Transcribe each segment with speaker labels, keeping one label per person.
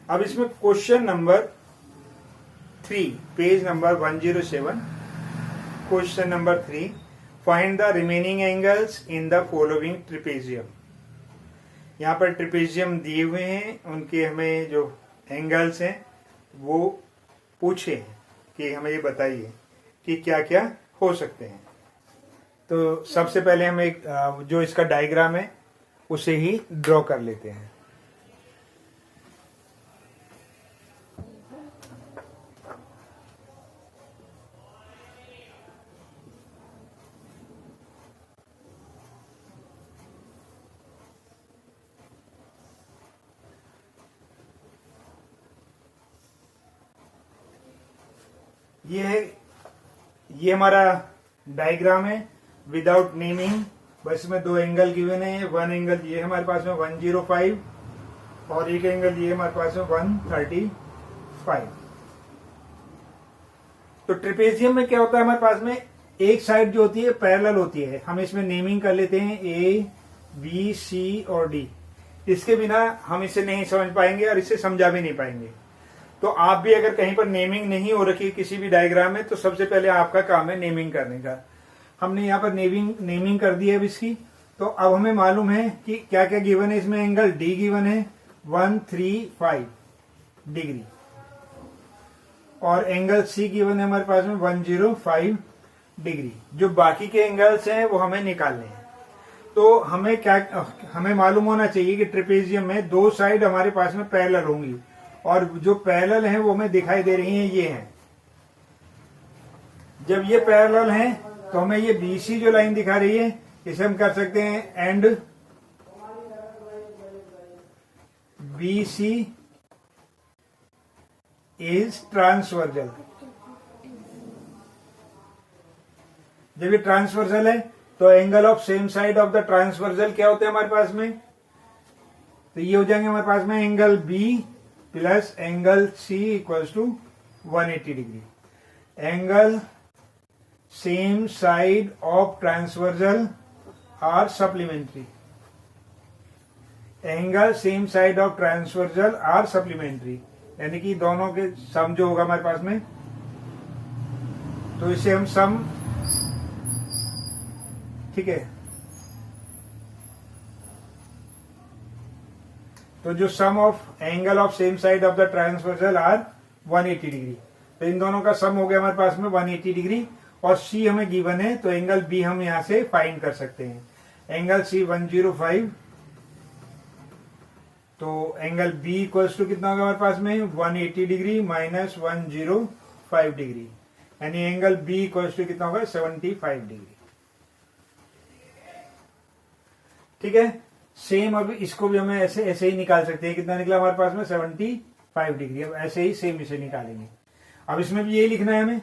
Speaker 1: अब इसमें question number 3, page number 107, question number 3, find the remaining angles in the following trapezium. यहाँ पर trapezium दिए हुए हैं, उनके हमें जो एंगल्स हैं वो पूछे हैं कि हमें ये बताइए कि क्या क्या हो सकते हैं। तो सबसे पहले हम एक जो इसका डायग्राम है उसे ही ड्रॉ कर लेते हैं। ये हमारा डायग्राम है विदाउट नेमिंग, बस में दो एंगल गिवन है। वन एंगल ये हमारे पास में 105 और एक एंगल ये हमारे पास में 135। तो ट्रिपेजियम में क्या होता है, हमारे पास में एक साइड जो होती है पैरेलल होती है। हम इसमें नेमिंग कर लेते हैं ए, बी, सी और डी। इसके बिना हम इसे नहीं समझ पाएंगे और इसे समझा भी नहीं पाएंगे। तो आप भी अगर कहीं पर नेमिंग नहीं हो रखी किसी भी डायग्राम में, तो सबसे पहले आपका काम है नेमिंग करने का। हमने यहाँ पर नेमिंग कर दी है अब इसकी। तो अब हमें मालूम है कि क्या क्या गिवन है। इसमें एंगल डी गिवन है 135 डिग्री और एंगल सी गिवन है हमारे पास में 105 डिग्री। जो बाकी के एंगल्स हैं वो हमें निकालने हैं। तो हमें मालूम होना चाहिए कि ट्रिपेजियम में दो साइड हमारे पास में पैरेलल होंगी और जो पैरेलल हैं वो हमें दिखाई दे रही हैं, ये हैं। जब ये पैरेलल हैं तो हमें ये बीसी जो लाइन दिखा रही है इसे हम कर सकते हैं एंड बीसी इज ट्रांसवर्जल। जब ये ट्रांसवर्जल है तो angle of same side of the transversal क्या होते हैं हमारे पास में, तो ये हो जाएंगे हमारे पास में angle B plus angle C equals to 180 degree. Angle same side of transversal are supplementary. Angle same side of transversal are supplementary, यानी कि दोनों के सम जो होगा हमारे पास में, तो इसे हम सम, ठीक है। तो जो sum of angle of same side of the transversal are 180 degree, तो इन दोनों का सम हो गया हमारे पास में 180 डिग्री। और सी हमें गिवन है तो एंगल बी हम यहां से फाइंड कर सकते हैं। एंगल सी 105, तो एंगल बी इक्वल्स टू कितना होगा हमारे पास में 180 डिग्री माइनस 105 डिग्री, यानी एंगल बी इक्वल्स टू कितना होगा 75 डिग्री। ठीक है। सेम अब इसको भी हमें ऐसे ऐसे ही निकाल सकते हैं। कितना निकला हमारे पास में 75 डिग्री। अब ऐसे ही सेम इसे निकालेंगे। अब इसमें भी यही लिखना है, हमें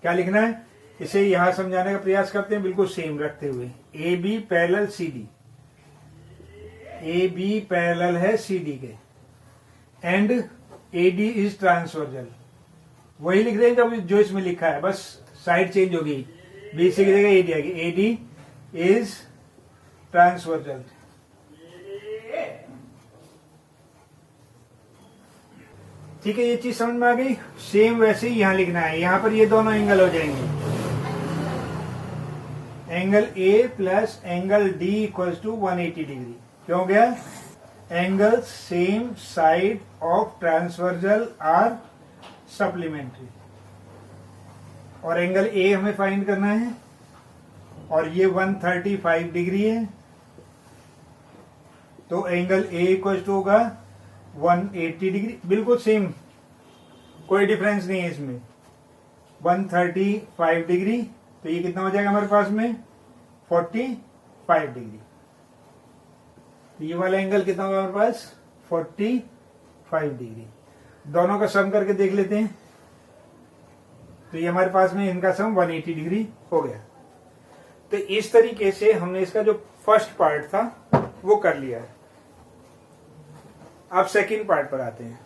Speaker 1: क्या लिखना है, इसे यहां समझाने का प्रयास करते हैं बिल्कुल सेम रखते हुए। A B parallel C D, A B parallel है सी डी के, and A D is transversal. वही लिख देंगे अब जो इसमें लिखा है, बस साइड चेंज होगी, बी से की जगह ए डी आएगी। ए डी इज ट्रांसवर्जल। ठीक है, ये चीज समझ में आ गई। सेम वैसे ही यहां लिखना है। यहां पर ये दोनों एंगल हो जाएंगे, angle A plus angle D equals to 180 degree. क्यों हो गया, angle same side of transversal are supplementary. और एंगल ए हमें फाइंड करना है और ये 135 डिग्री है, तो एंगल ए इक्वल टू होगा 180 डिग्री। बिल्कुल सेम, कोई डिफरेंस नहीं है इसमें। 135 डिग्री, तो ये कितना हो जाएगा हमारे पास में 45 डिग्री। तो ये वाला एंगल कितना होगा हमारे पास 45 डिग्री। दोनों का सम करके देख लेते हैं। तो ये हमारे पास में इनका सम 180 डिग्री हो गया। तो इस तरीके से हमने इसका जो फर्स्ट पार्ट था वो कर लिया है। अब सेकंड पार्ट पर आते हैं।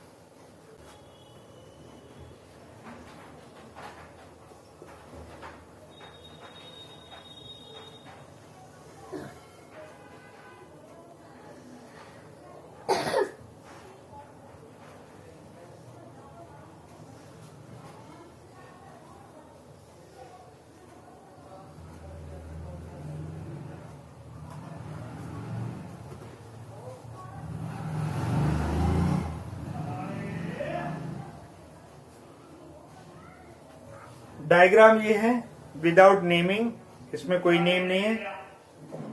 Speaker 1: डायग्राम ये है विदाउट नेमिंग, इसमें कोई नेम नहीं है,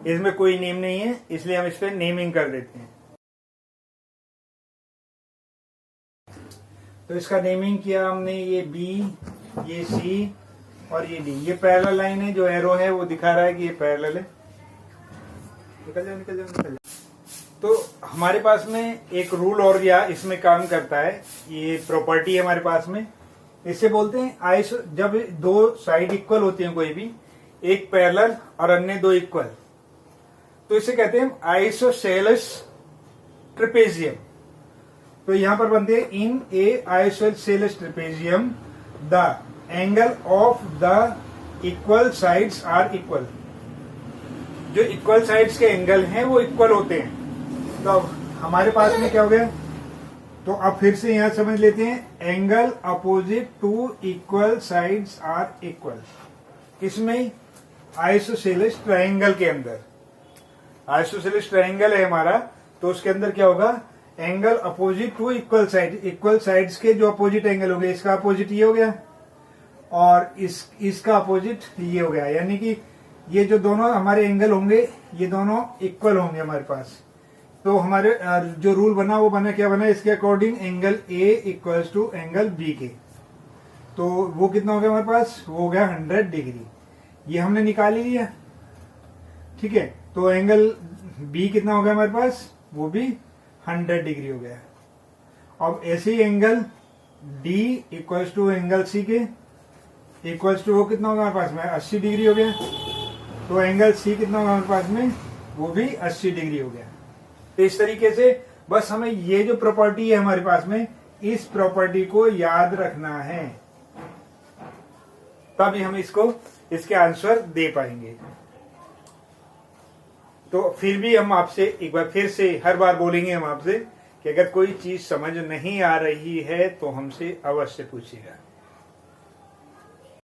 Speaker 1: इसमें कोई नेम नहीं है, इसलिए हम इस पे नेमिंग कर देते हैं। तो इसका नेमिंग किया हमने, ये बी, ये सी और ये डी। ये पैरेलल लाइन है, जो एरो है वो दिखा रहा है कि ये पैरेलल है। निकल जाओ निकल जाओ निकल जाओ। तो हमारे पास में एक रूल और या इसमें काम करता है, ये प्रॉपर्टी है हमारे पास में, इसे बोलते हैं आइसो। जब दो साइड इक्वल होती हैं कोई भी, एक पैरेलल और अन्य दो इक्वल, तो इसे कहते हैं आइसोसेलेस ट्रेपेजियम। तो यहां पर बनते हैं in a isosceles trapezium the angle of the equal sides are equal. जो इक्वल साइड्स के एंगल हैं वो इक्वल होते हैं। तो अब हमारे पास में क्या हो गया, तो अब फिर से यहां समझ लेते हैं, angle opposite to equal sides are equal. किसमें? आइसोसेलेस ट्रायंगल के अंदर। आइसोसेलेस ट्रायंगल है हमारा, तो उसके अंदर क्या होगा, angle opposite to equal side. Equal sides के जो अपोजिट एंगल होंगे, इसका अपोजिट ये हो गया और इसका अपोजिट ये हो गया, यानी कि ये जो दोनों हमारे एंगल होंगे ये दोनों इक्वल होंगे हमारे पास। तो हमारे जो रूल बना वो बना, क्या बना, इसके according angle A equals to angle B के। तो वो कितना हो गया हमारे पास, वो हो गया 100 डिग्री। ये हमने निकाल ही लिया, ठीक है। तो एंगल बी कितना हो गया हमारे पास, वो भी 100 डिग्री हो गया। अब ऐसे ही angle D equals to angle C के इक्वल्स टू वो कितना होगा हमारे पास में, 80 डिग्री हो गया। तो एंगल सी कितना होगा हमारे पास में, वो भी 80 डिग्री हो गया। तो इस तरीके से बस हमें ये जो प्रॉपर्टी है हमारे पास में, इस प्रॉपर्टी को याद रखना है, तभी हम इसके आंसर दे पाएंगे। तो फिर भी हम आपसे एक बार फिर से हर बार बोलेंगे हम आपसे कि अगर कोई चीज समझ नहीं आ रही है तो हमसे अवश्य पूछिएगा।